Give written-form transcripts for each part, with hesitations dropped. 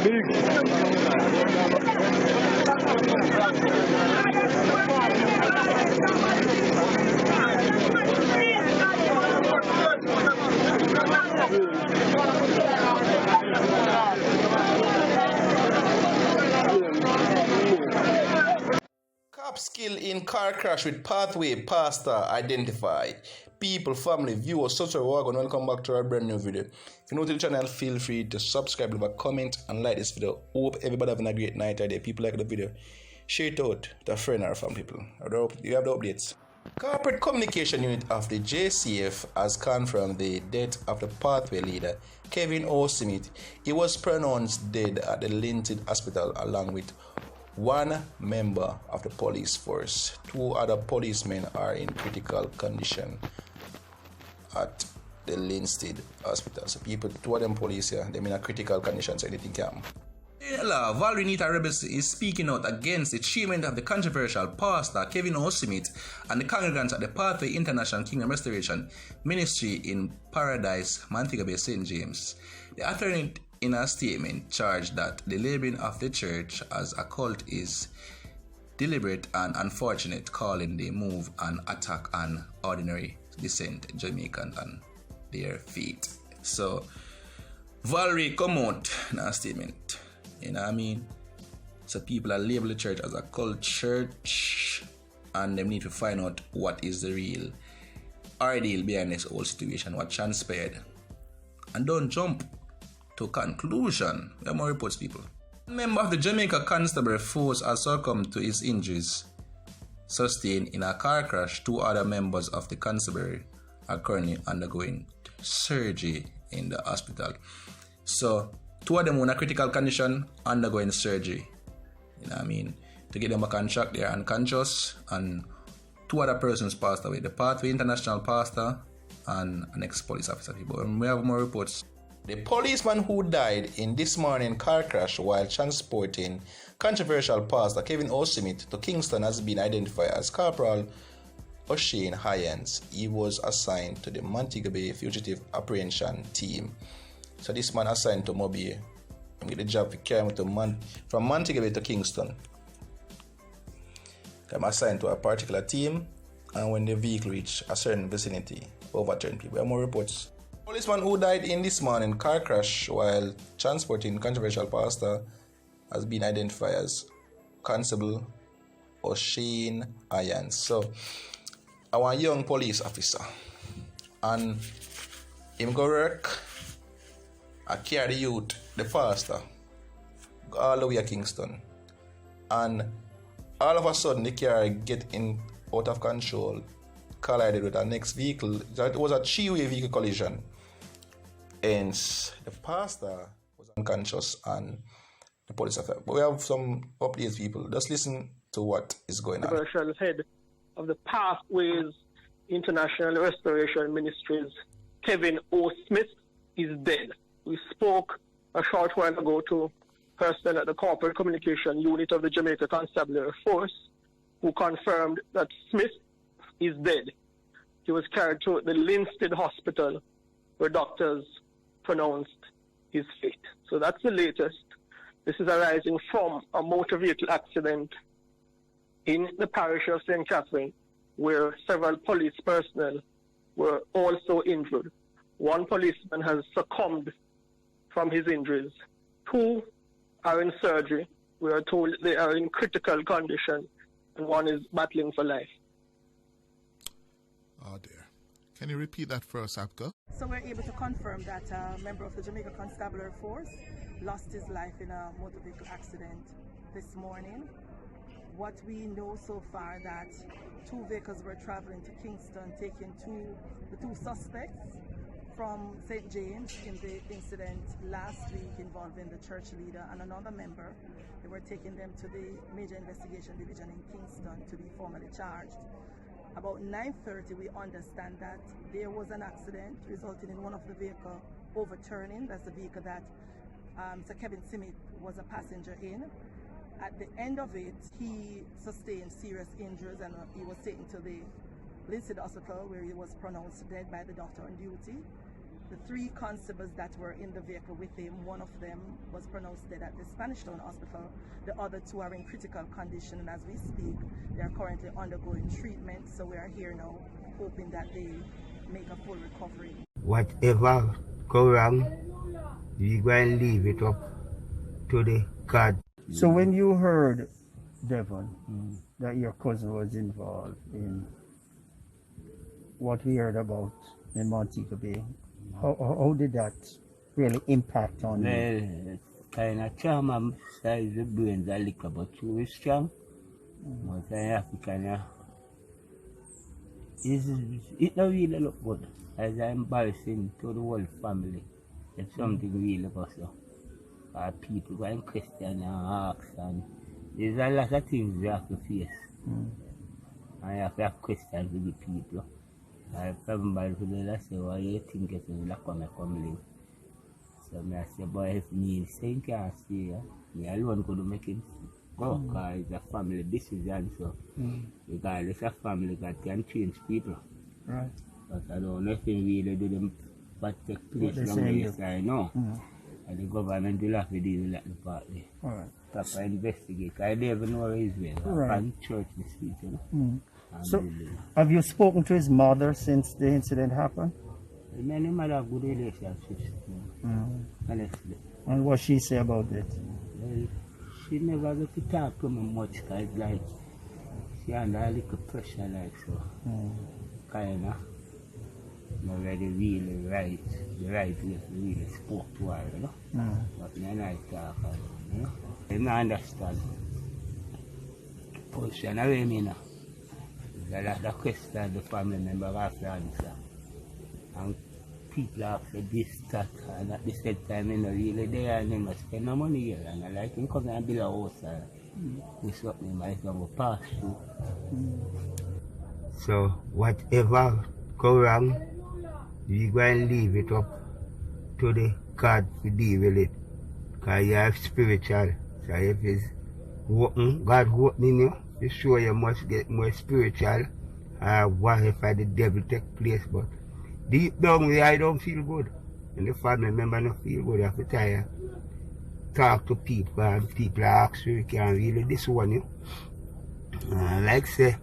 Cops killed in car crash with pathway pastor identified. People, family, viewers, social work, and welcome back to our brand new video. If you're new to the channel, feel free to subscribe, leave a comment, and like this video. Hope everybody having a great night today. People like the video, share it out to a friend or family people. I hope you have the updates. Corporate Communication Unit of the JCF has confirmed the death of the pathway leader, Kevin Oshane. He was pronounced dead at the Linted Hospital along with one member of the police force. Two other policemen are in critical condition at the Linstead Hospital. So people, two of them police here, they're in a critical condition, so anything can happen. Valerie Nita Rebels is speaking out against the treatment of the controversial pastor Kevin Oshane and the congregants at the Pathway International Kingdom Restoration Ministry in Paradise, Montego Bay, St. James. The attorney in a statement charged that the labeling of the church as a cult is deliberate and unfortunate, calling the move an attack on ordinary decent Jamaicans and their faith. So Valerie come out in a statement, you know what I mean? So people are labeling the church as a cult church and they need to find out what is the real ordeal behind this whole situation, what transpired, and don't jump to conclusion. We have more reports, people. A member of the Jamaica Constabulary Force has succumbed to his injuries sustained in a car crash. Two other members of the constabulary are currently undergoing surgery in the hospital. So two of them were in a critical condition, undergoing surgery. You know what I mean? To get them back on track, they're unconscious, and two other persons passed away. The Pathway International pastor and an ex-police officer. But we have more reports. The policeman who died in this morning car crash while transporting controversial pastor Kevin Oshane to Kingston has been identified as Corporal Oshane Hyans. He was assigned to the Montego Bay Fugitive Apprehension Team. So this man assigned to MoBay and get the job to carry him from Montego Bay to Kingston. I'm assigned to a particular team, and when the vehicle reached a certain vicinity, overturned people. We have more reports. Policeman who died in this morning car crash while transporting controversial pastor has been identified as Constable Oshane Hyans. So our young police officer, and him go work, I carry the youth, the pastor, go all the way to Kingston, and all of a sudden the car get out of control, collided with our next vehicle. That was a three-way vehicle collision. And the pastor was unconscious and the police officer. But we have some updates, people. Just listen to what is going on. The commercial head of the Pathways International Restoration Ministries, Kevin Oshane, is dead. We spoke a short while ago to personnel at the Corporate Communication Unit of the Jamaica Constabulary Force, who confirmed that Smith is dead. He was carried to the Linstead Hospital, where doctors pronounced his fate. So that's the latest. This is arising from a motor vehicle accident in the parish of St. Catherine, where several police personnel were also injured. One policeman has succumbed from his injuries. Two are in surgery. We are told they are in critical condition, and one is battling for life. Oh dear. Can you repeat that for us, Abka? So we're able to confirm that a member of the Jamaica Constabulary Force lost his life in a motor vehicle accident this morning. What we know so far that two vehicles were traveling to Kingston, taking the two suspects from St. James in the incident last week involving the church leader and another member. They were taking them to the Major Investigation Division in Kingston to be formally charged. About 9:30, we understand that there was an accident resulting in one of the vehicle overturning. That's the vehicle that Sir Kevin Oshane was a passenger in. At the end of it, he sustained serious injuries and he was taken to the Linstead Hospital, where he was pronounced dead by the doctor on duty. The 3 constables that were in the vehicle with him, one of them was pronounced dead at the Spanish Town Hospital. The other 2 are in critical condition, and as we speak, they are currently undergoing treatment. So we are here now, hoping that they make a full recovery. Whatever go wrong, we go and leave it up to the God. So when you heard, Devon, that your cousin was involved in what we heard about in Montego Bay, how did that really impact on you? Well, kind of trauma size the brains a little but too strong. But I have to kind of, it don't really look good. As I'm embarrassing to the whole family. It's something really goes on. People go and question and ask, and there's a lot of things you have to face. And you have to have questions with the people. I remember people say, well, you think it's going to come live. So I say, boy, if me saying can't stay, me alone could make him go, because it's a family decision. So, regardless of family, that can change people. Right. But I don't know if they really do them, but take place long ways, I know. And the government will have to deal with that partly. All right. Proper investigate. I don't even know where he's been. Right. And church this week, you know. So, have you spoken to his mother since the incident happened? Many mother have good relationships, honestly. And what she say about it? Well, she never got to talk to me much, because like, she under a little pressure, like so. Kind of. Not really the right way to really spoke to her, you know. But me and I talk, you know. I don't understand. Position away me now. There's a lot of questions the family member have to answer. And people have to this, that, and at the same time, you know, really there and they must spend no money here. And I like him come and build a house and this what me might go pass through. So whatever go wrong, we go and leave it up to the God to deal with it. Because you have spiritual. So if it's open, God opening you, you sure you must get more spiritual. What if the devil take place? But deep down there, I don't feel good. And the family member don't feel good after time. Talk to people and people ask you, you can't really disown you. Like say,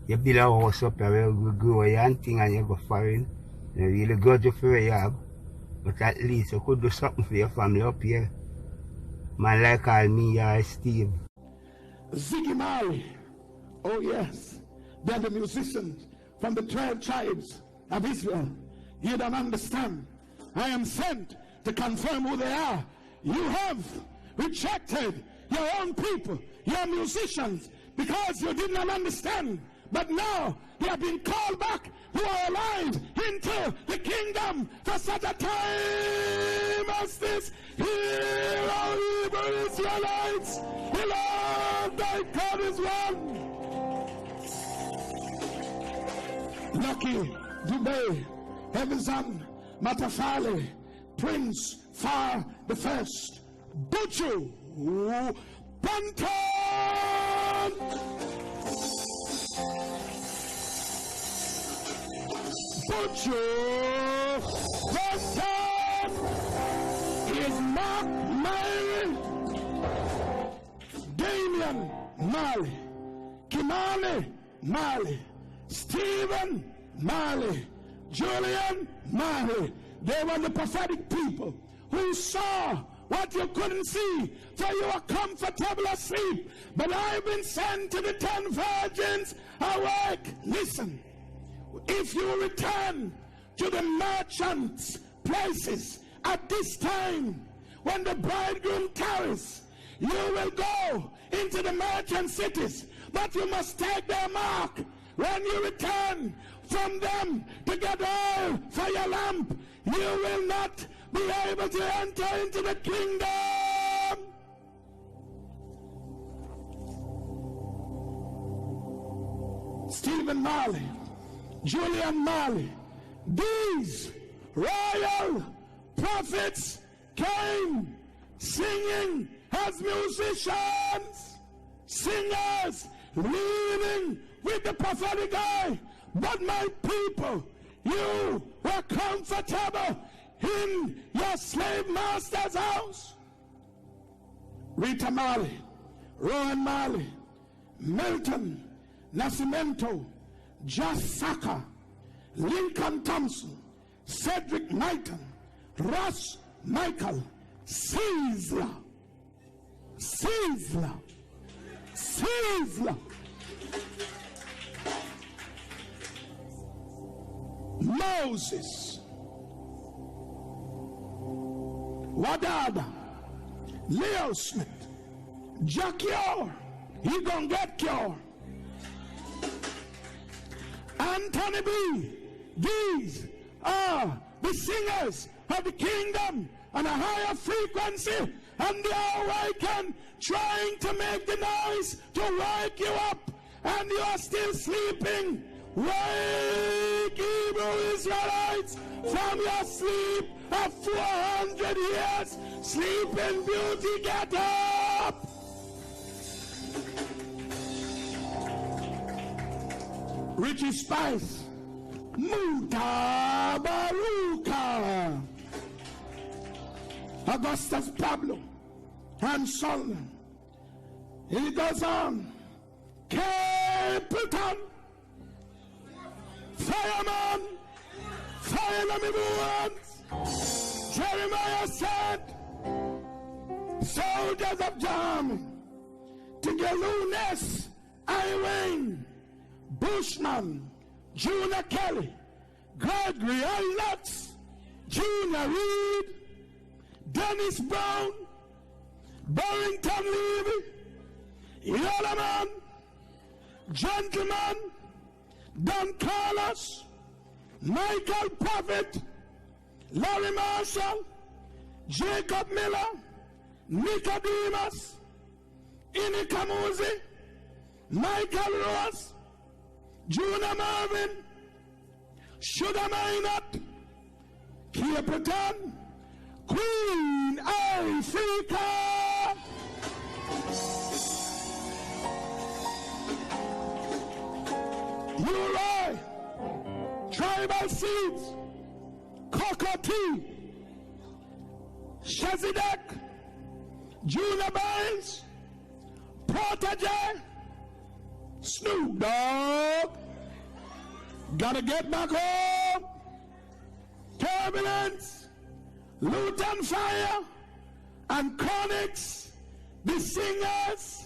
you build a house up and you grow your thing and you go foreign. You really got you for where you have. But at least you could do something for your family up here. Man like all me, Steve. Ziggy Marley, oh yes, they're the musicians from the 12 tribes of Israel. You don't understand. I am sent to confirm who they are. You have rejected your own people, your musicians, because you did not understand. But now they have been called back, who are alive, into the kingdom for such a time as this. Hear, O Hebrew Israelites, the Lord thy God is one. Lucky, Dubé, Evison, Matafale, Prince Far the First, Buchu, Banton. Buchu, Banton is Mark Mary, Damian Marley, Kimani Marley, Stephen Marley, Julian Marley. They were the prophetic people who saw what you couldn't see, for you were comfortable asleep. But I've been sent to the 10 virgins awake. Listen, if you return to the merchants' places at this time, when the bridegroom tarries, you will go into the merchant cities, but you must take their mark. When you return from them to get oil for your lamp, you will not be able to enter into the kingdom. Stephen Marley, Julian Marley, these royal prophets came singing as musicians, singers, leading with the prophetic eye. But my people you were comfortable in your slave master's house. Rita Marley, Rowan Marley, Milton Nascimento, Josh Saka, Lincoln Thompson, Cedric Knighton, Ross Michael, Caesar, Moses, Wadada, Leo Smith, Jack Yor, he gonna get cured. Anthony B. These are the singers of the kingdom on a higher frequency, and they are awakened, trying to make the noise to wake you up, and you are still sleeping. Wake, Hebrew Israelites, from your sleep of 400 years. Sleeping Beauty, get up! Richie Spice, Mutabaruka, Augustus Pablo, and Solomon. He goes on. Capleton, Fireman, fire them everyone. Jeremiah said, soldiers of Jam, Tigelunes, Iwayne, Bushman, Junior Kelly, Gregory Ilots, Junior Reed, Dennis Brown, Barrington Levy, Yellowman, Gentleman, Don Carlos, Michael Prophet, Larry Marshall, Jacob Miller, Nicodemus, Inika Muzi, Michael Ross, Juna Marvin, Sugar Minot, Capleton, Queen Africa. Uri, Tribal Seeds, Cocoa Tea, Shazidek, Juna Bynes, Protege, Snoop Dogg, Gotta Get Back Home, Turbulence, Luton Fire, and Chronics. The singers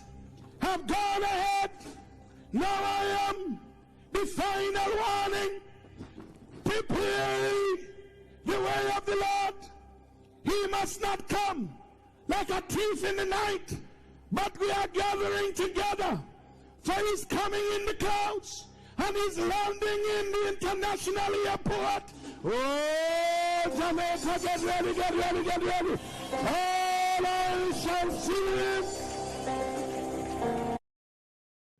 have gone ahead. Now I am the final warning. Prepare the way of the Lord. He must not come like a thief in the night, but we are gathering together, for he's coming in the clouds and he's landing in the international airport. Oh, Jamaica, get ready, get ready, get ready. All I shall see him.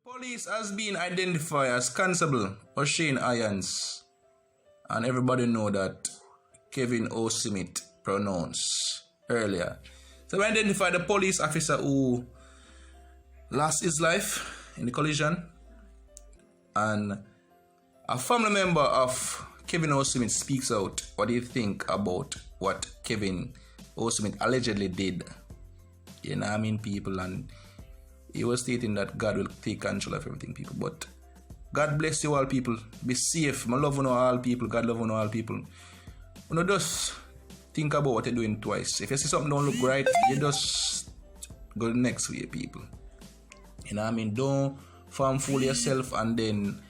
Police has been identified as Constable Oshane Irons, and everybody know that Kevin O. Smith pronounced earlier. So we identified the police officer who lost his life in the collision, and a family member of Kevin O. Smith speaks out what do you think about what Kevin O. Smith allegedly did. You know what I mean, people, and he was stating that God will take control of everything, people. But God bless you all, people. Be safe. I love you all, people. God love you all, people. You know, just think about what you're doing twice. If you see something don't look right, you just go the next way, people. You know what I mean? Don't farm fool yourself and then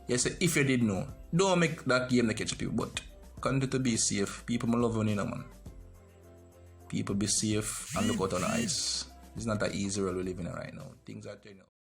you say, if you did know, don't make that game to catch people. But continue to be safe. People, I love you, man. People, be safe and look out on the ice. It's not that easy world we're living in right now. Things are turning